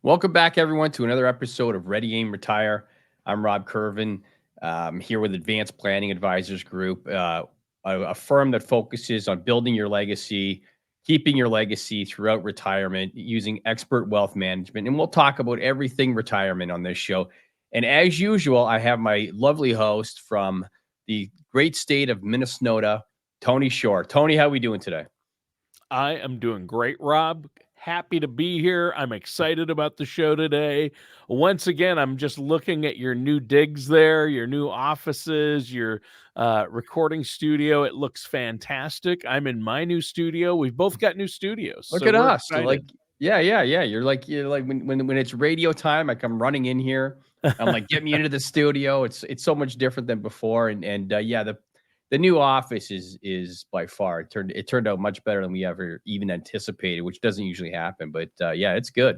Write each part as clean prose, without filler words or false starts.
Welcome back, everyone, to another episode of Ready, Aim, Retire. I'm Rob Curvin, here with Advanced Planning Advisors Group, a firm that focuses on building your legacy, keeping your legacy throughout retirement using expert wealth management. And we'll talk about everything retirement on this show. And as usual, I have my lovely host from the great state of Minnesota, Tony Shore. Tony, how are we doing today? I am doing great, Rob. Happy to be here. I'm excited about the show today. Once again, I'm just looking at your new digs there, your new offices, your recording studio. It looks fantastic. I'm in my new studio. We've both got new studios, Look so at we're us. excited. Yeah. You're like when it's radio time, I come running in here. I'm like, get me into the studio. It's so much different than before. And yeah, the new office is by far it turned out much better than we ever even anticipated, which doesn't usually happen. But yeah, it's good.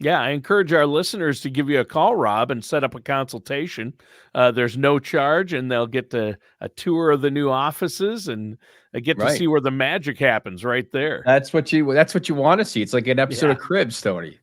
Yeah, I encourage our listeners to give you a call, Rob, and set up a consultation. There's no charge, and they'll get a tour of the new offices and get to Right. see where the magic happens right there. That's what you want to see. It's like an episode Yeah. of Cribs, Tony.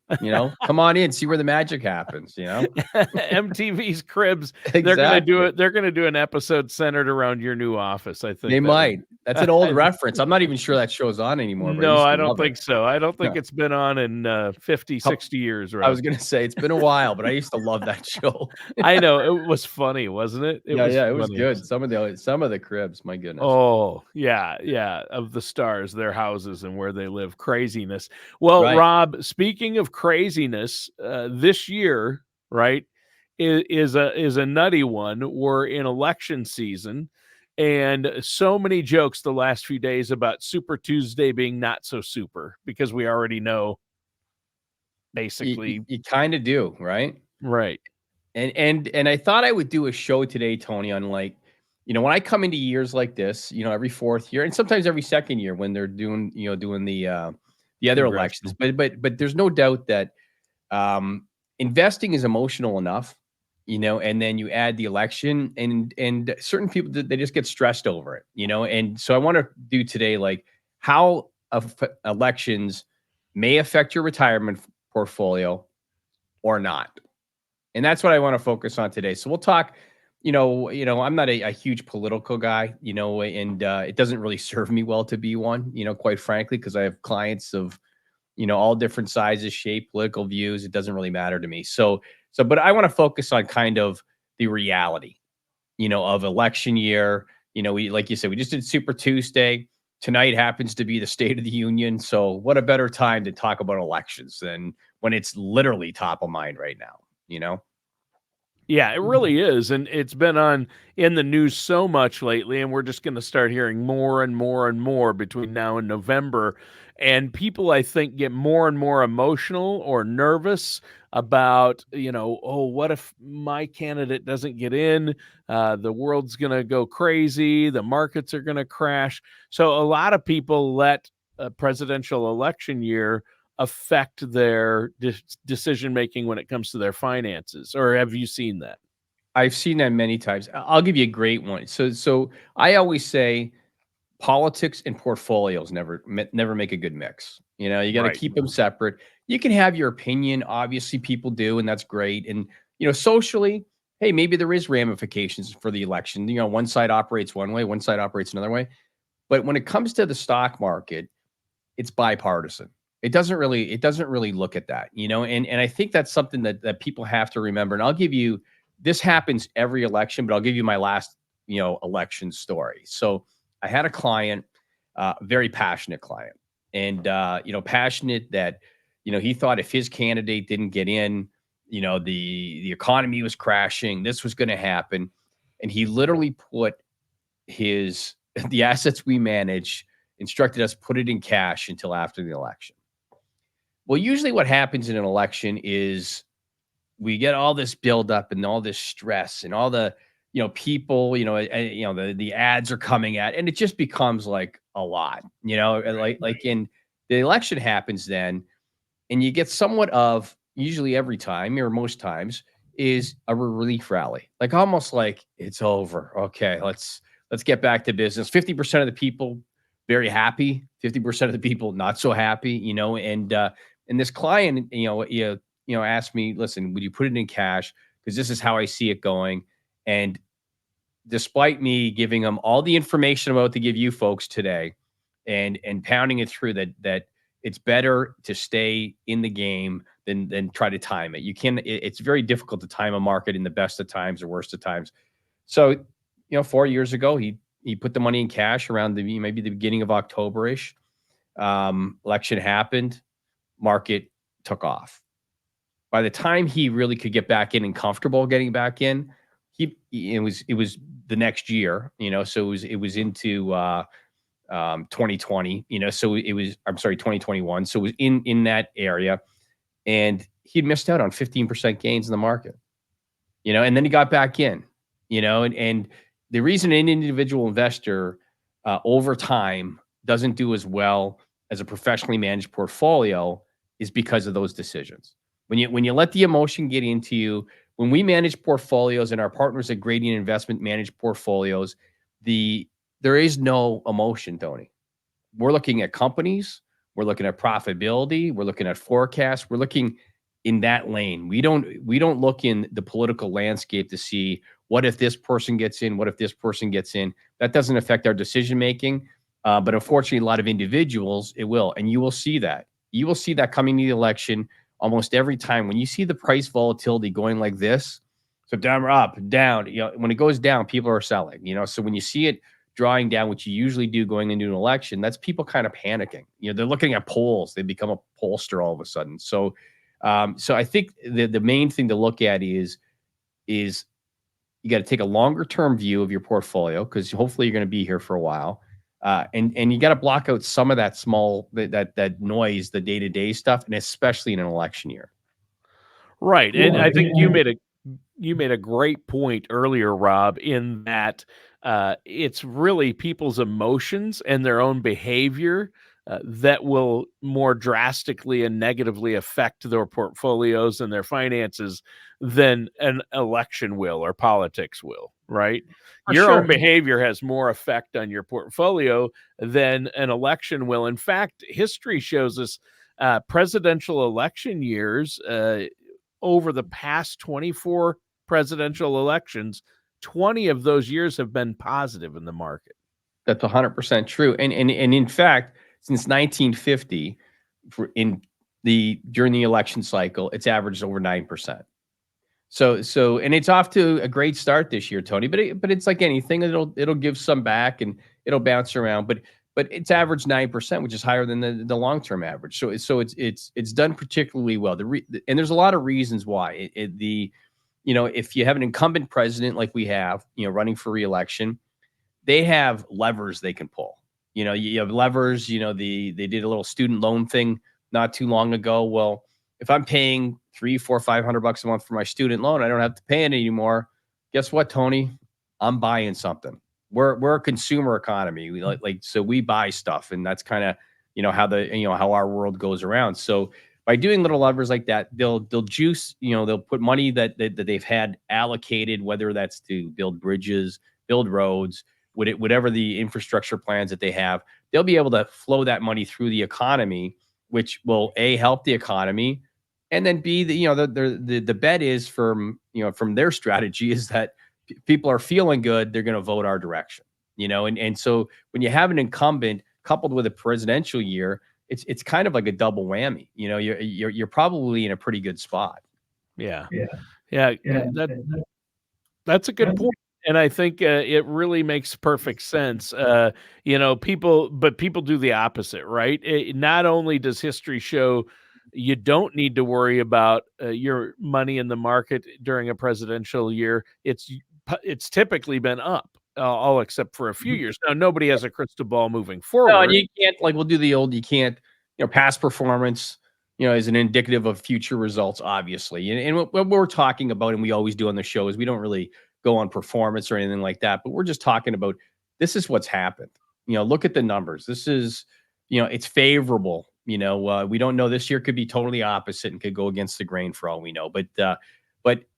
Come on in, see where the magic happens. MTV's Cribs, they're gonna do Exactly. it. They're gonna do an episode centered around your new office. I They think that would. might. That's an old reference. I'm not even sure that show's on anymore, but I No, used to I don't love it. think so. I don't think it's been on in 50, How 60 years, I Rob. was gonna say it's been a while, but I used to love that show. I know it was funny, wasn't it? It was Yeah, it was funny. good. Some of the cribs, my goodness. Oh, yeah, yeah, of the stars, their houses and where they live, craziness. Well, Right. Rob, speaking of craziness, this year, right, is a nutty one. We're in election season, and so many jokes the last few days about Super Tuesday being not so super because we already know You you basically. you kinda do, right? Right, And I thought I would do a show today, Tony, on when I come into years like this, every 4th year and sometimes every 2nd year when they're doing the other elections. congressional. But there's no doubt that Um, investing is emotional enough, and then you add the election and certain people they just get stressed over it. And so I want to do today like how elections may affect your retirement portfolio or not. And that's what I want to focus on today. So we'll talk. I'm not a huge political guy, and it doesn't really serve me well to be one, quite frankly, because I have clients of all different sizes, shape, political views. It doesn't really matter to me. But I want to focus on kind of the reality, of election year. We, like you said, we just did Super Tuesday. Tonight happens to be the State of the Union. So what a better time to talk about elections than when it's literally top of mind right now? Yeah, it really is, and it's been on in the news so much lately, and we're just gonna start hearing more and more and more between now and November, and people, I think, get more and more emotional or nervous about, "Oh, what if my candidate doesn't get in? The world's gonna go crazy, the markets are gonna crash." So a lot of people let a presidential election year affect their decision making when it comes to their finances, or have you seen that? I've seen that many times. I'll give you a great one. So I always say politics and portfolios never make a good mix. You got to Right. keep them separate. You can have your opinion, obviously people do, and that's great. And socially, hey, maybe there is ramifications for the election. One side operates one way, one side operates another way. But when it comes to the stock market, it's bipartisan. It doesn't really look at that. And I think that's something that people have to remember. And I'll give you this happens every election, but I'll give you my last election story. So I had a client, very passionate client, and passionate that he thought if his candidate didn't get in, the economy was crashing, this was going to happen, and he literally put his the assets we manage instructed us put it in cash until after the election. Well, usually what happens in an election is we get all this buildup and all this stress and all the people, the ads are coming at, and it just becomes like a lot, and Right. like in the election happens then, and you get somewhat of usually every time or most times is a relief rally, like almost like it's over. Okay, let's get back to business. 50% of the people very happy, 50% of the people not so happy, and this client, asked me, listen, would you put it in cash? Because this is how I see it going. And despite me giving them all the information I'm about to give you folks today, and pounding it through that it's better to stay in the game than try to time it. It's very difficult to time a market in the best of times or worst of times. So, 4 years ago, he put the money in cash around maybe the beginning of October-ish. Election happened, market took off. By the time he really could get back in and comfortable getting back in, it was the next year, so it was into 2020, so it was, I'm sorry, 2021. So it was in that area, and he'd missed out on 15% gains in the market, and then he got back in, and the reason an individual investor over time doesn't do as well as a professionally managed portfolio is because of those decisions. When you let the emotion get into you, when we manage portfolios and our partners at Gradient Investment manage portfolios, there is no emotion, Tony. We're looking at companies, we're looking at profitability, we're looking at forecasts, we're looking in that lane. We don't look in the political landscape to see what if this person gets in, what if this person gets in. That doesn't affect our decision making. But unfortunately, a lot of individuals, it will. And you will see that. You will see that coming to the election almost every time. When you see the price volatility going like this, so down or up, down, when it goes down, people are selling, So when you see it drawing down, which you usually do going into an election, that's people kind of panicking. They're looking at polls. They become a pollster all of a sudden. So I think the main thing to look at is you got to take a longer term view of your portfolio, because hopefully you're going to be here for a while, and you got to block out some of that noise, the day to day stuff, and especially in an election year. Right, and I think you made a great point earlier, Rob, in that it's really people's emotions and their own behavior that will more drastically and negatively affect their portfolios and their finances than an election will or politics will, right? For Your own sure. behavior has more effect on your portfolio than an election will. In fact, history shows us presidential election years over the past 24 presidential elections, 20 of those years have been positive in the market. That's 100% true. And in fact, since 1950, during the election cycle, it's averaged over 9%. So and it's off to a great start this year, Tony. But it's like anything, it'll give some back and it'll bounce around. But it's averaged 9%, which is higher than the long term average. So it's done particularly well. And there's a lot of reasons why. If you have an incumbent president like we have, running for reelection, they have levers they can pull. You have levers. They did a little student loan thing not too long ago. Well, if I'm paying $300, $400, $500 a month for my student loan, I don't have to pay it anymore. Guess what, Tony? I'm buying something. We're a consumer economy. So we buy stuff, and that's kind of how our world goes around. So by doing little levers like that, they'll juice. They'll put money that they've had allocated, whether that's to build bridges, build roads, whatever the infrastructure plans that they have, they'll be able to flow that money through the economy, which will help the economy, and then B, the bet is from their strategy is that people are feeling good, they're going to vote our direction, and so when you have an incumbent coupled with a presidential year, it's kind of like a double whammy. You're probably in a pretty good spot. Yeah, yeah, that's a good point. And I think it really makes perfect sense. People do the opposite, right? Not only does history show you don't need to worry about your money in the market during a presidential year, it's typically been up, all except for a few years. Now, nobody has a crystal ball moving No, and forward. you can't, we'll do the old, you can't, past performance, is an indicative of future results, obviously. And what we're talking about, and we always do on the show, is we don't really go on performance or anything like that, but we're just talking about this is what's happened. Look at the numbers. This is, it's favorable. We don't know, this year could be totally opposite and could go against the grain for all we know. But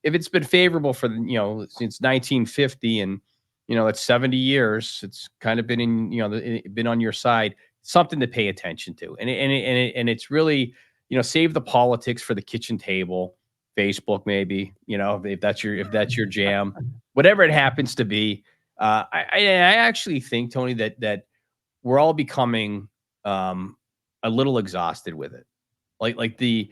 if it's been favorable for since 1950, and that's 70 years, it's kind of been been on your side, something to pay attention to. And it's really, save the politics for the kitchen table, Facebook maybe, if that's your jam, whatever it happens to be. I actually think, Tony, that we're all becoming a little exhausted with it. Like the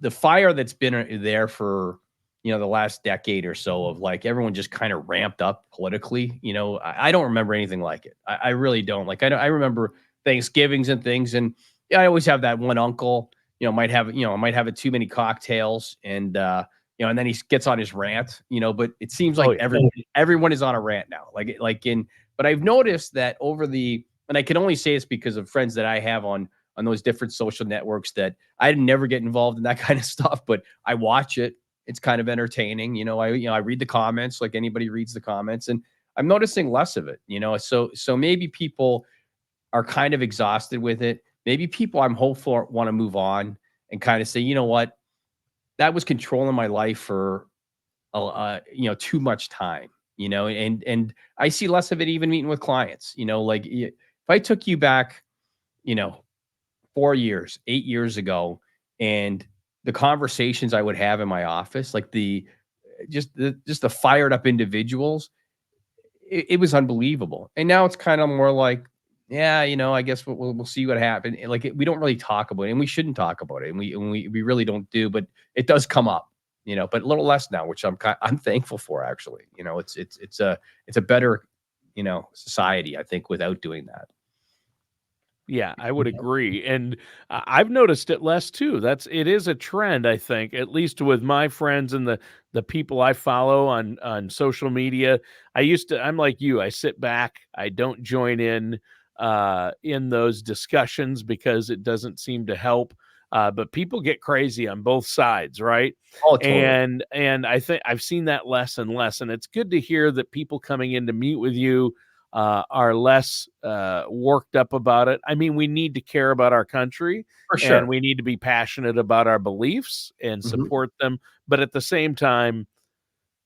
fire that's been there for the last decade or so of like everyone just kind of ramped up politically. I don't remember anything like it. I really don't. Like I remember Thanksgivings and things, and yeah, I always have that one uncle. Might have too many cocktails, and and then he gets on his rant. But it seems Oh like yeah. everyone is on a rant now. But I've noticed that and I can only say it's because of friends that I have on those different social networks that I never get involved in that kind of stuff, but I watch it. It's kind of entertaining. I read the comments like anybody reads the comments, and I'm noticing less of it. So maybe people are kind of exhausted with it. Maybe people, I'm hopeful, want to move on and kind of say, you know what, that was controlling my life for too much time. And I see less of it even meeting with clients. Like if I took you back, you know 4 years, 8 years ago, and the conversations I would have in my office, like the fired up individuals, it was unbelievable. And now it's kind of more like, yeah, I guess we'll see what happens. Like we don't really talk about it, and we shouldn't talk about it, and we really don't do, but it does come up. But a little less now, which I'm thankful for actually. It's a better, society, I think, without doing that. Yeah, I would agree, and I've noticed it less too. It is a trend, I think, at least with my friends and the people I follow on social media. I'm like you. I sit back. I don't join in those discussions because it doesn't seem to help. But people get crazy on both sides, right? Oh, totally. And I think I've seen that less and less, and it's good to hear that people coming in to meet with you are less worked up about it. I mean, we need to care about our country For and sure. we need to be passionate about our beliefs and Mhm. support them. But at the same time,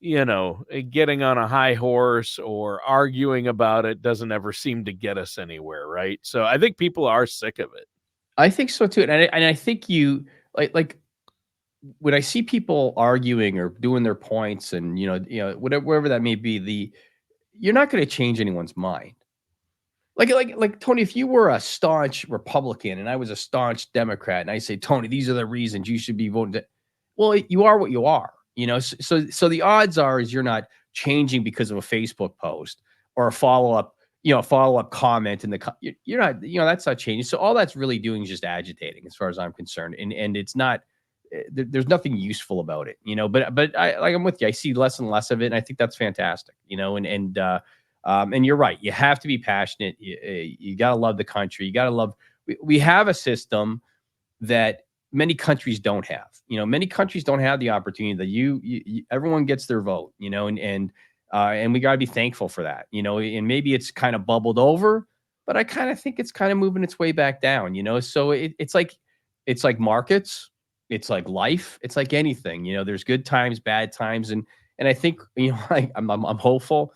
getting on a high horse or arguing about it doesn't ever seem to get us anywhere, right? So I think people are sick of it. I think so too, and I think you like when I see people arguing or doing their points, and whatever wherever that may be, you're not going to change anyone's mind. Like Tony, if you were a staunch Republican and I was a staunch Democrat, and I say, Tony, these are the reasons you should be voting. Well, you are what you are. So the odds are is you're not changing because of a Facebook post or a follow up comment in you're not, that's not changing. So all that's really doing is just agitating, as far as I'm concerned, and it's not. There's nothing useful about it. But I'm with you. I see less and less of it, and I think that's fantastic. And you're right. You have to be passionate. You got to love the country. You got to love. We have a system that many countries don't have. Many countries don't have the opportunity that everyone gets their vote. And we got to be thankful for that. And maybe it's kind of bubbled over, but I kind of think it's kind of moving its way back down. So it's like markets. It's like life. It's like anything. There's good times, bad times, and I think I'm hopeful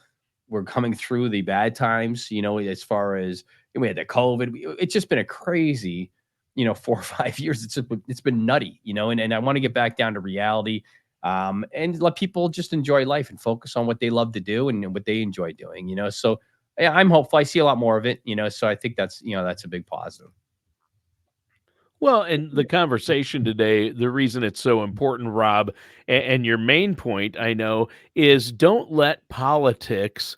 we're coming through the bad times, as far as we had the COVID. It's just been a crazy, 4 or 5 years. It's been nutty, and I want to get back down to reality, and let people just enjoy life and focus on what they love to do and what they enjoy doing, So yeah, I'm hopeful. I see a lot more of it, so I think that's a big positive. Well, and the conversation today, the reason it's so important, Rob, and your main point, I know, is don't let politics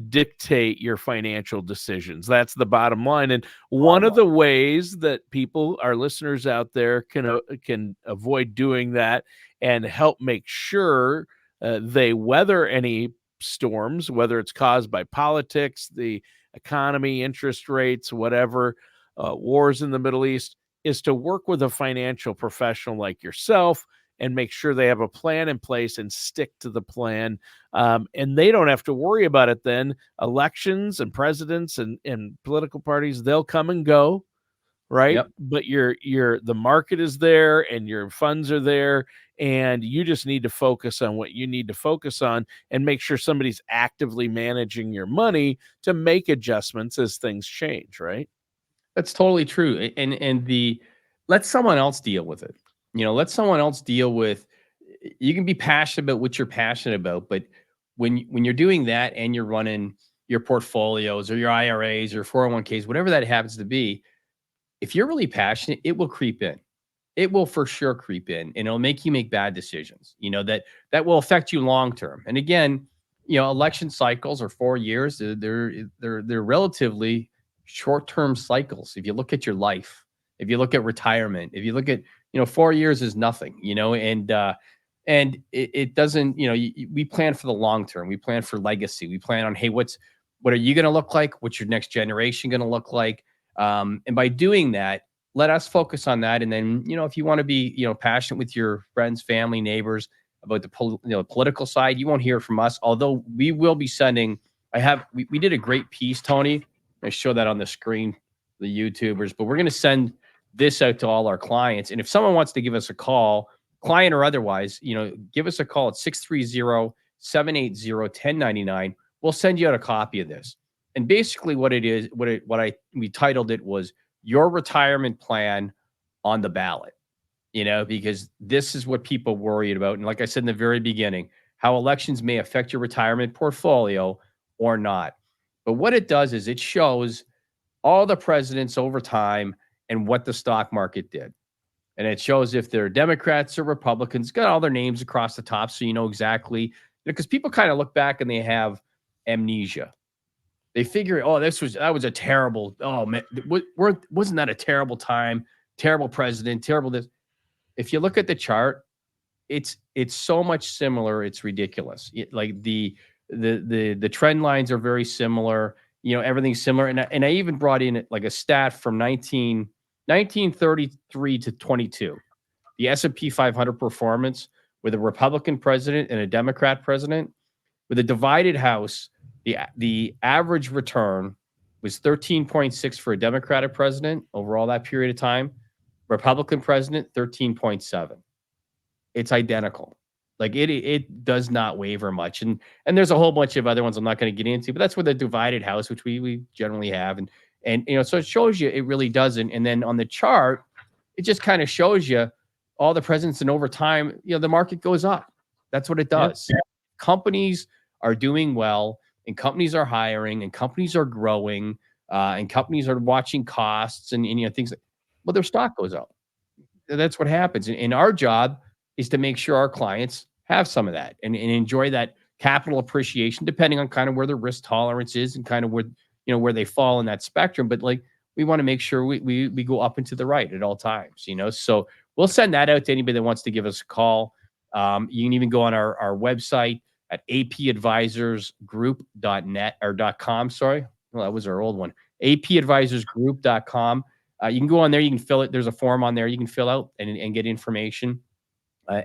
dictate your financial decisions. That's the bottom line. And one Bottom of line. the ways that people, our listeners out there, can avoid doing that and help make sure they weather any storms, whether it's caused by politics, the economy, interest rates, whatever, wars in the Middle East, is to work with a financial professional like yourself and make sure they have a plan in place and stick to the plan. And they don't have to worry about it then. Elections and presidents and political parties, they'll come and go, right? Yep. But the market is there and your funds are there. And you just need to focus on what you need to focus on and make sure somebody's actively managing your money to make adjustments as things change, right? That's totally true. And let someone else deal with it. Let someone else deal with. You can be passionate about what you're passionate about, but when you're doing that and you're running your portfolios or your IRAs or 401ks, whatever that happens to be, if you're really passionate, it will creep in. It will for sure creep in, and it'll make you make bad decisions. That will affect you long term. And again, election cycles are 4 years. They're relatively short term cycles. If you look at your life, if you look at retirement, if you look at 4 years is nothing. And it doesn't. We plan for the long term. We plan for legacy. We plan on, hey, what are you going to look like? What's your next generation going to look like? And by doing that, let us focus on that. And then, if you want to be, passionate with your friends, family, neighbors about the political side, you won't hear from us. Although we will be sending. We did a great piece, Tony. I show that on the screen, the YouTubers. But we're going to send this out to all our clients. And if someone wants to give us a call, client or otherwise, give us a call at 630-780-1099. We'll send you out a copy of this. And basically what it is, we titled it was Your Retirement Plan on the Ballot, because this is what people worried about. And like I said in the very beginning, how elections may affect your retirement portfolio or not. But what it does is it shows all the presidents over time and what the stock market did. And it shows if they're Democrats or Republicans, got all their names across the top. So you know exactly, because people kind of look back and they have amnesia. They figure, oh, that was a terrible. Oh man, wasn't that a terrible time? Terrible president, terrible this. If you look at the chart, it's so much similar. It's ridiculous. Like the trend lines are very similar. Everything's similar. And I even brought in like a stat from 1933 to 22. The S&P 500 performance with a Republican president and a Democrat president with a divided House. The average return was 13.6 for a Democratic president over all that period of time. Republican president, 13.7. It's identical. Like it does not waver much. And there's a whole bunch of other ones I'm not going to get into, but that's with a divided House, which we generally have. And so it shows you it really doesn't. And then on the chart, it just kind of shows you all the presidents, and over time, the market goes up. That's what it does. Yeah. Companies are doing well, and companies are hiring, and companies are growing, and companies are watching costs and things like, well, their stock goes up. That's what happens. And our job is to make sure our clients have some of that and enjoy that capital appreciation, depending on kind of where the risk tolerance is and kind of where they fall in that spectrum. But like, we want to make sure we go up and to the right at all times, so we'll send that out to anybody that wants to give us a call. You can even go on our website at apadvisorsgroup.net or .com. Sorry. Well, that was our old one. apadvisorsgroup.com. You can go on there. You can fill it. There's a form on there you can fill out and get information.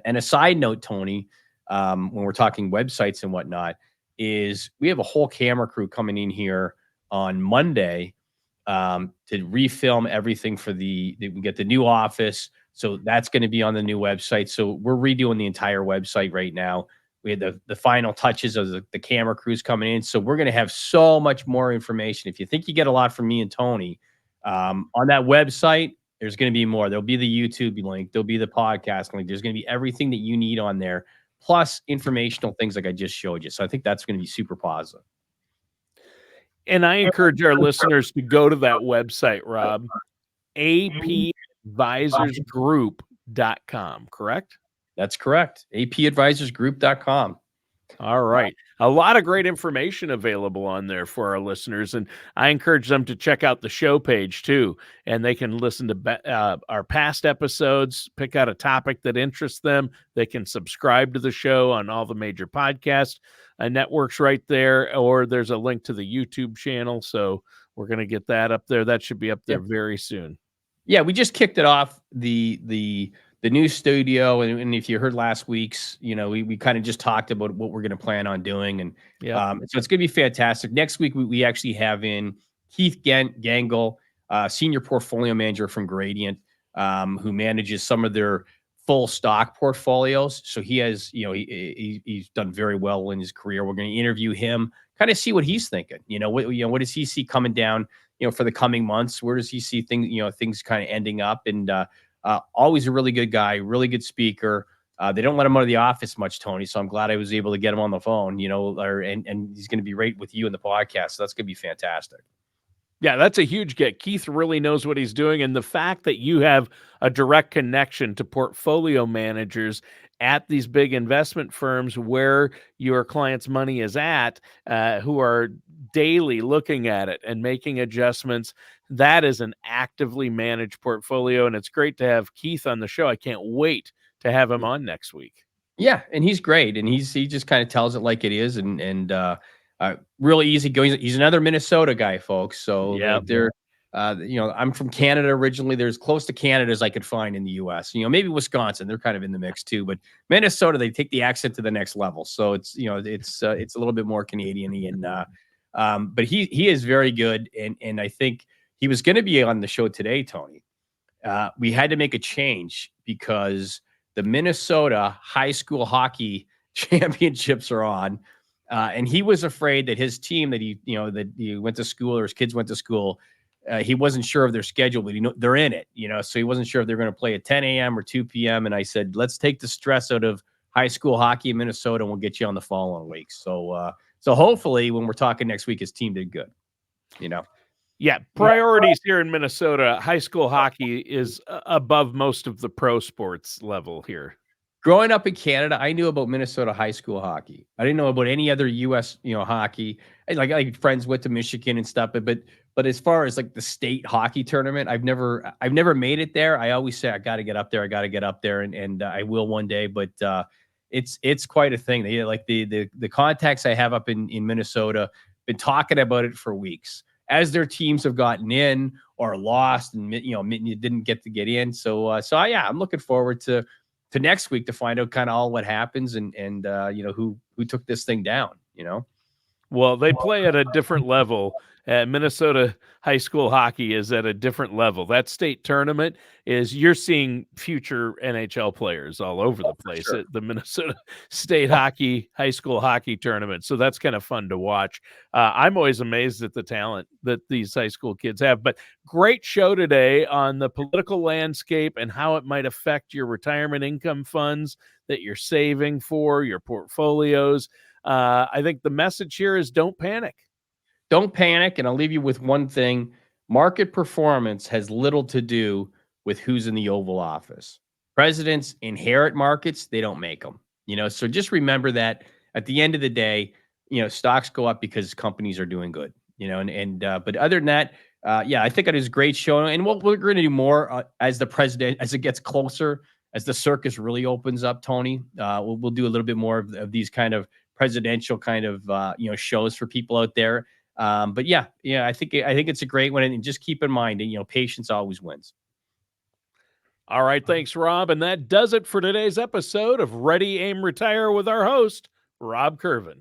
And a side note, Tony, when we're talking websites and whatnot, is we have a whole camera crew coming in here on Monday to refilm everything for we get the new office. So that's going to be on the new website. So we're redoing the entire website right now. We had the final touches of the camera crews coming in. So we're going to have so much more information. If you think you get a lot from me and Tony, on that website, there's going to be more. There'll be the YouTube link. There'll be the podcast link. There's going to be everything that you need on there, plus informational things like I just showed you. So I think that's going to be super positive. And I encourage our listeners to go to that website, Rob, apadvisorsgroup.com, correct? That's correct. apadvisorsgroup.com. All right. A lot of great information available on there for our listeners. And I encourage them to check out the show page too. And they can listen to our past episodes, pick out a topic that interests them. They can subscribe to the show on all the major podcast networks right there, or there's a link to the YouTube channel. So we're going to get that up there. That should be up there very soon. Yeah, we just kicked it off, the new studio, and if you heard last week's, we kind of just talked about what we're going to plan on doing, and so it's going to be fantastic. Next week we actually have in Keith Gangle, senior portfolio manager from Gradient, who manages some of their full stock portfolios. So he has, he's done very well in his career. We're going to interview him, kind of see what he's thinking. What does he see coming down, for the coming months? Where does he see things kind of ending up? And Always a really good guy, really good speaker. They don't let him out of the office much, Tony. So I'm glad I was able to get him on the phone, and he's going to be right with you in the podcast. So that's going to be fantastic. Yeah, that's a huge get. Keith really knows what he's doing. And the fact that you have a direct connection to portfolio managers at these big investment firms where your client's money is at, who are daily looking at it and making adjustments, that is an actively managed portfolio. And it's great to have Keith on the show. I can't wait to have him on next week. Yeah, and he's great, and he just kind of tells it like it is, and really easy going. He's another Minnesota guy, folks. So Yeah. I'm from Canada originally. There's close to Canada as I could find in the U.S. Maybe Wisconsin, they're kind of in the mix too, but Minnesota, they take the accent to the next level. So it's a little bit more Canadian-y, and but he is very good, and I think he was going to be on the show today, Tony. We had to make a change because the Minnesota high school hockey championships are on. And he was afraid that his team that he went to school or his kids went to school, he wasn't sure of their schedule, but they're in it, so he wasn't sure if they're going to play at 10 a.m. or 2 p.m. And I said, let's take the stress out of high school hockey in Minnesota and we'll get you on the following week. So hopefully when we're talking next week, his team did good, Yeah, priorities here in Minnesota. High school hockey is above most of the pro sports level here. Growing up in Canada, I knew about Minnesota high school hockey. I didn't know about any other U.S. hockey. Like friends went to Michigan and stuff, but as far as like the state hockey tournament, I've never made it there. I always say I got to get up there. I got to get up there, and I will one day. But it's quite a thing. The contacts I have up in Minnesota been talking about it for weeks as their teams have gotten in or lost, and you didn't get to get in. So yeah, I'm looking forward to next week to find out kind of all what happens and who took this thing down. Well, they play at a different level. Minnesota high school hockey is at a different level. That state tournament you're seeing future NHL players all over the place Sure. at the Minnesota State high school hockey tournament. So that's kind of fun to watch. I'm always amazed at the talent that these high school kids have. But great show today on the political landscape and how it might affect your retirement income funds that you're saving for, your portfolios. I think the message here is don't panic. Don't panic. And I'll leave you with one thing. Market performance has little to do with who's in the Oval Office. Presidents inherit markets. They don't make them, so just remember that at the end of the day, stocks go up because companies are doing good, but other than that, yeah, I think it is a great show. And we're going to do more as it gets closer, as the circus really opens up, Tony. We'll do a little bit more of these kind of presidential kind of shows for people out there. But yeah, I think it's a great one, and just keep in mind that patience always wins. All right, thanks, Rob, and that does it for today's episode of Ready, Aim, Retire with our host, Rob Curvin.